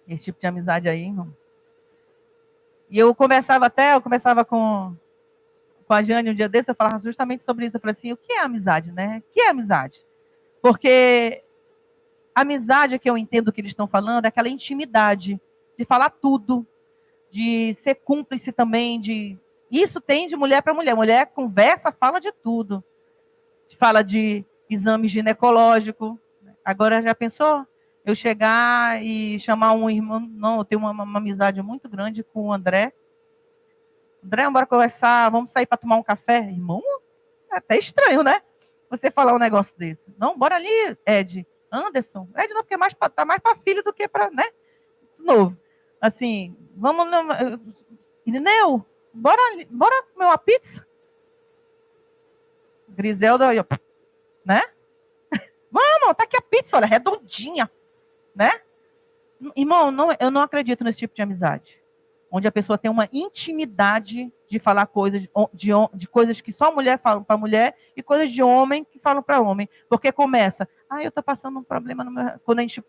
Esse tipo de amizade aí, irmão. E eu conversava com a Jane um dia desse, eu falava justamente sobre isso. Eu falei assim, o que é amizade, né? O que é amizade? Porque a amizade que eu entendo que eles estão falando é aquela intimidade, de falar tudo, de ser cúmplice também, isso tem de mulher para mulher. Mulher conversa, fala de tudo. Fala de exame ginecológico. Agora, já pensou? Eu chegar e chamar um irmão... Não, eu tenho uma amizade muito grande com o André. André, bora conversar, vamos sair para tomar um café? Irmão, é até estranho, né? Você falar um negócio desse. Não, bora ali, Ed. Anderson. Ed não, porque tá mais para filho do que para, né? Novo. Assim, vamos... Irineu, bora comer uma pizza? Griselda, né? Mano, tá aqui a pizza, olha, redondinha, né? Irmão, eu não acredito nesse tipo de amizade. Onde a pessoa tem uma intimidade de falar coisas de coisas que só mulher fala para mulher e coisas de homem que falam para homem. Porque começa, eu tô passando um problema no meu... Quando a gente,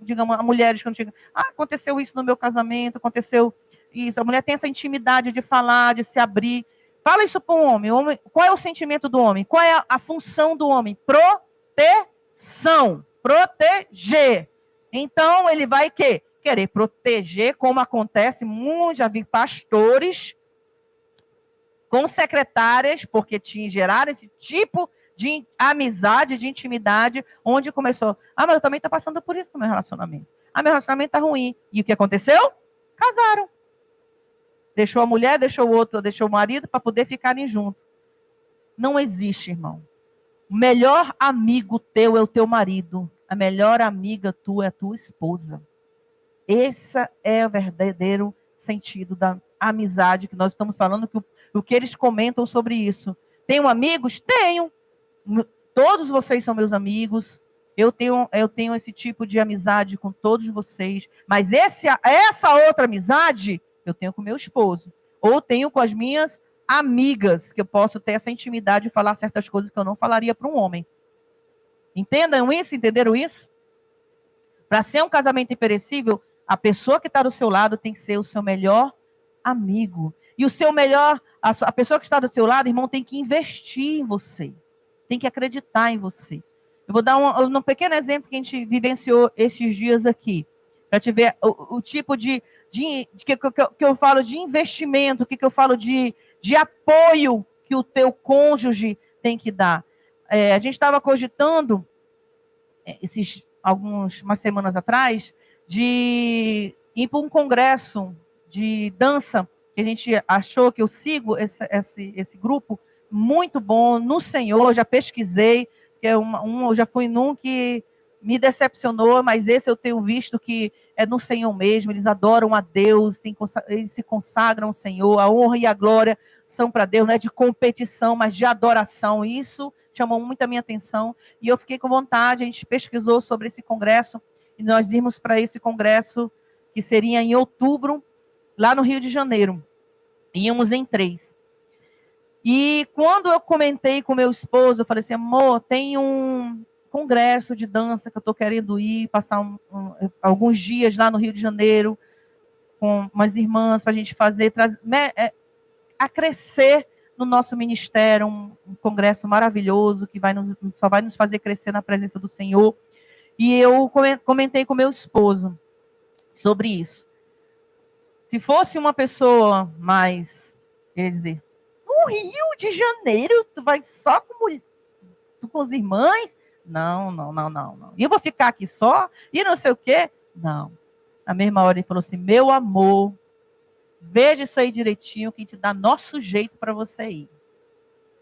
digamos, mulheres, quando chega, aconteceu isso no meu casamento, aconteceu isso. A mulher tem essa intimidade de falar, de se abrir. Fala isso para um homem. Qual é o sentimento do homem? Qual é a função do homem? Proteção. Proteger. Então, ele vai querer proteger, como acontece, já vi pastores com secretárias, porque geraram esse tipo de amizade, de intimidade, onde começou, mas eu também estou passando por isso no meu relacionamento. Meu relacionamento está ruim. E o que aconteceu? Casaram. Deixou a mulher, deixou o outro, deixou o marido para poder ficarem juntos. Não existe, irmão. O melhor amigo teu é o teu marido. A melhor amiga tua é a tua esposa. Esse é o verdadeiro sentido da amizade que nós estamos falando, o que eles comentam sobre isso. Tenho amigos? Tenho. Todos vocês são meus amigos. Eu tenho esse tipo de amizade com todos vocês. Mas essa outra amizade eu tenho com meu esposo. Ou tenho com as minhas amigas, que eu posso ter essa intimidade de falar certas coisas que eu não falaria para um homem. Entendam isso? Entenderam isso? Para ser um casamento imperecível, a pessoa que está do seu lado tem que ser o seu melhor amigo. E o seu melhor, a pessoa que está do seu lado, irmão, tem que investir em você. Tem que acreditar em você. Eu vou dar um pequeno exemplo que a gente vivenciou esses dias aqui. Para te ver o tipo que eu falo de investimento, o que eu falo de apoio que o teu cônjuge tem que dar. A gente estava cogitando, umas semanas atrás, de ir para um congresso de dança, que a gente achou, que eu sigo esse grupo, muito bom, no Senhor, já pesquisei, que eu já fui num que me decepcionou, mas esse eu tenho visto que é no Senhor mesmo, eles adoram a Deus, eles se consagram ao Senhor, a honra e a glória são para Deus, não é de competição, mas de adoração. Isso chamou muito a minha atenção, e eu fiquei com vontade, a gente pesquisou sobre esse congresso, e nós íamos para esse congresso, que seria em outubro, lá no Rio de Janeiro. Íamos em 3. E quando eu comentei com meu esposo, eu falei assim, amor, tem um congresso de dança que eu estou querendo ir, passar alguns dias lá no Rio de Janeiro, com umas irmãs, para a gente fazer, a crescer no nosso ministério, um congresso maravilhoso, que só vai nos fazer crescer na presença do Senhor. E eu comentei com meu esposo sobre isso. Se fosse uma pessoa mais, quer dizer, no Rio de Janeiro, tu vai só com os irmãos? Não, não, não, não, não. E eu vou ficar aqui só? E não sei o quê? Não. Na mesma hora ele falou assim, meu amor, veja isso aí direitinho, que a gente dá nosso jeito para você ir.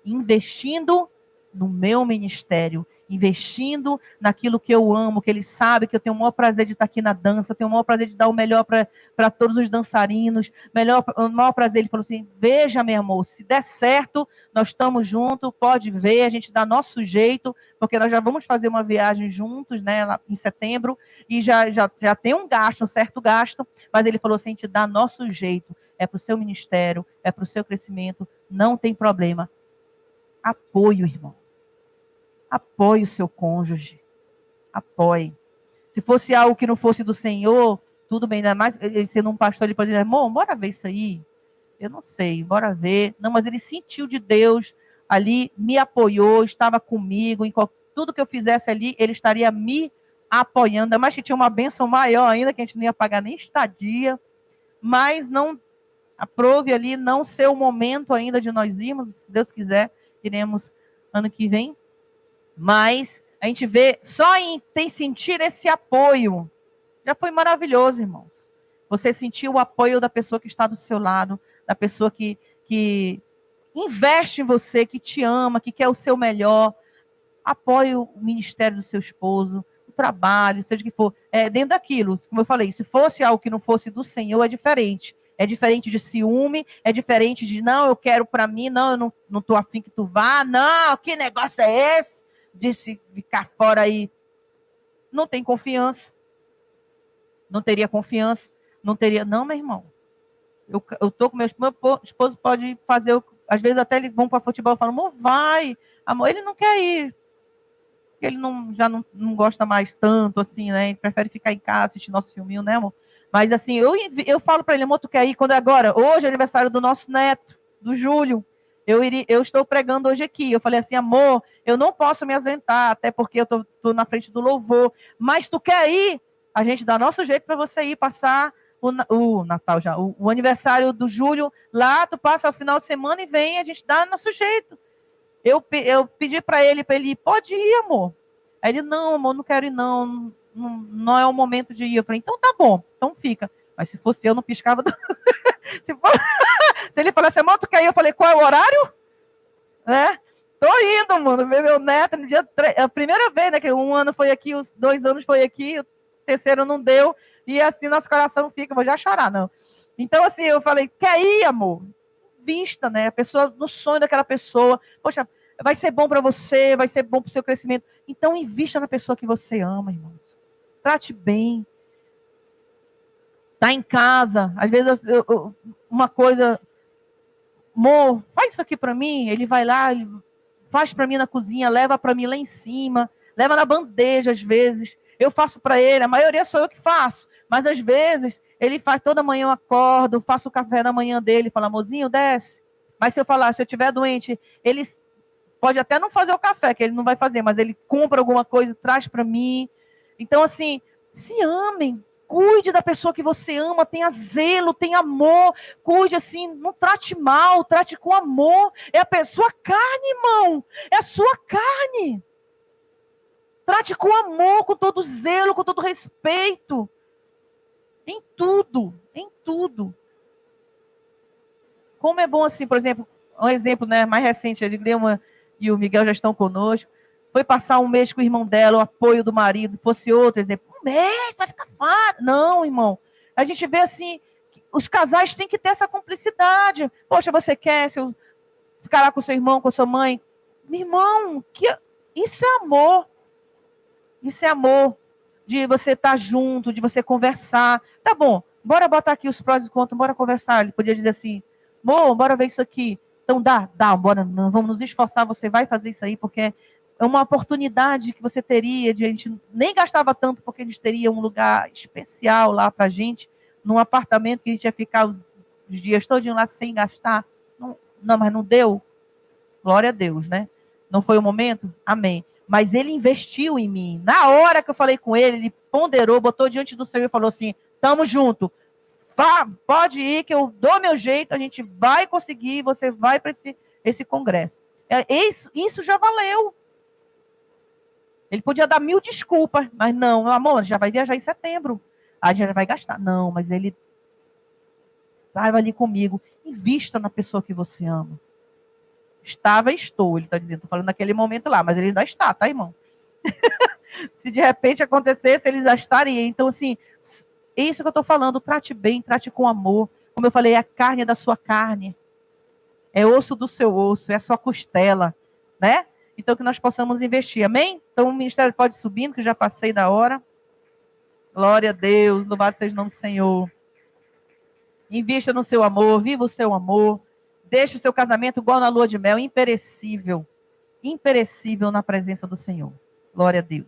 Investindo no meu ministério, investindo naquilo que eu amo, que ele sabe que eu tenho o maior prazer de estar aqui na dança, eu tenho o maior prazer de dar o melhor para todos os dançarinos, o maior prazer. Ele falou assim, veja, meu amor, se der certo, nós estamos juntos, pode ver, a gente dá nosso jeito, porque nós já vamos fazer uma viagem juntos, né, lá em setembro, e já tem um gasto, um certo gasto, mas ele falou assim, a gente dá nosso jeito, é para o seu ministério, é para o seu crescimento, não tem problema. Apoio, irmão. Apoie o seu cônjuge. Apoie. Se fosse algo que não fosse do Senhor, tudo bem, ainda mais ele sendo um pastor, ele pode dizer, irmão, bora ver isso aí. Eu não sei, bora ver. Não, mas ele sentiu de Deus ali, me apoiou, estava comigo, tudo que eu fizesse ali, ele estaria me apoiando. Ainda mais que tinha uma bênção maior ainda, que a gente não ia pagar nem estadia, mas não aprove ali, não ser o momento ainda de nós irmos, se Deus quiser, iremos ano que vem. Mas a gente vê, só em sentir esse apoio, já foi maravilhoso, irmãos. Você sentir o apoio da pessoa que está do seu lado, da pessoa que investe em você, que te ama, que quer o seu melhor. Apoie o ministério do seu esposo, o trabalho, seja o que for. Dentro daquilo, como eu falei, se fosse algo que não fosse do Senhor, é diferente. É diferente de ciúme, é diferente de, não, eu quero para mim, não, eu não estou afim que tu vá, não, que negócio é esse? De se ficar fora aí. Não tem confiança. Não teria confiança. Não teria, não, meu irmão. Eu tô com meu esposo pode fazer, às vezes até eles vão para futebol e falam, amor, vai. Amor, ele não quer ir. Ele já não gosta mais tanto, assim, né? Ele prefere ficar em casa, assistir nosso filminho, né, amor? Mas, assim, eu falo para ele, amor, tu quer ir? Quando é agora? Hoje é aniversário do nosso neto, do Júlio. Eu estou pregando hoje aqui. Eu falei assim, amor, eu não posso me ausentar, até porque eu tô na frente do louvor. Mas tu quer ir? A gente dá nosso jeito para você ir passar o Natal já, o aniversário do Júlio lá, tu passa o final de semana e vem, a gente dá nosso jeito. Eu pedi para ele ir, pode ir, amor. Aí ele, não, amor, não quero ir, não. Não é o momento de ir. Eu falei, então tá bom, então fica. Mas se fosse eu, não piscava. Se ele falasse, amor, tu quer ir? Eu falei, qual é o horário? Né? Tô indo, mano, ver meu neto no dia 3. A primeira vez, né? Que um ano foi aqui, os 2 anos foi aqui, o terceiro não deu. E assim, nosso coração fica, vou já chorar, não. Então, assim, eu falei, quer ir, amor? Vista, né? A pessoa, no sonho daquela pessoa, poxa, vai ser bom para você, vai ser bom para o seu crescimento. Então, invista na pessoa que você ama, irmãos. Trate bem. Tá em casa, às vezes uma coisa, amor, faz isso aqui para mim. Ele vai lá, ele faz para mim na cozinha, leva para mim lá em cima, leva na bandeja às vezes. Eu faço para ele, a maioria sou eu que faço, mas às vezes ele faz toda manhã, eu acordo, faço o café da manhã dele, fala, amorzinho, desce. Mas se eu falar, se eu estiver doente, ele pode até não fazer o café, que ele não vai fazer, mas ele compra alguma coisa, traz para mim. Então, assim, se amem, cuide da pessoa que você ama, tenha zelo, tenha amor, cuide assim, não trate mal, trate com amor. É a sua carne, irmão, é a sua carne. Trate com amor, com todo zelo, com todo respeito. Em tudo, em tudo. Como é bom assim, por exemplo, um exemplo, né, mais recente, a Dilma e o Miguel já estão conosco. Foi passar um mês com o irmão dela, o apoio do marido, fosse outro exemplo. Um mês, vai ficar fácil. Não, irmão. A gente vê assim, os casais têm que ter essa cumplicidade. Poxa, você quer ficar lá com seu irmão, com sua mãe? Meu irmão, isso é amor. Isso é amor. De você estar junto, de você conversar. Tá bom, bora botar aqui os prós e contras, bora conversar. Ele podia dizer assim, amor, bora ver isso aqui. Então bora, não, vamos nos esforçar, você vai fazer isso aí, porque é uma oportunidade que você teria de a gente nem gastava tanto, porque a gente teria um lugar especial lá pra gente, num apartamento que a gente ia ficar os dias todinho lá sem gastar. Não, mas não deu. Glória a Deus, né? Não foi o momento? Amém. Mas ele investiu em mim. Na hora que eu falei com ele, ele ponderou, botou diante do Senhor e falou assim: tamo junto. Pode ir que eu dou meu jeito, a gente vai conseguir, você vai para esse congresso. Isso já valeu. Ele podia dar 1000 desculpas, mas não, amor, já vai viajar em setembro. Aí já vai gastar. Não, mas ele estava ali comigo. Invista na pessoa que você ama. Estava e estou, ele está dizendo. Estou falando naquele momento lá, mas ele ainda está, tá, irmão? Se de repente acontecesse, ele já estaria. Então, assim, é isso que eu estou falando. Trate bem, trate com amor. Como eu falei, a carne é da sua carne. É osso do seu osso, é a sua costela, né? Então, que nós possamos investir, amém? Então, o ministério pode ir subindo, que eu já passei da hora. Glória a Deus, louvado seja o nome do Senhor. Invista no seu amor, viva o seu amor. Deixe o seu casamento igual na lua de mel, imperecível. Imperecível na presença do Senhor. Glória a Deus.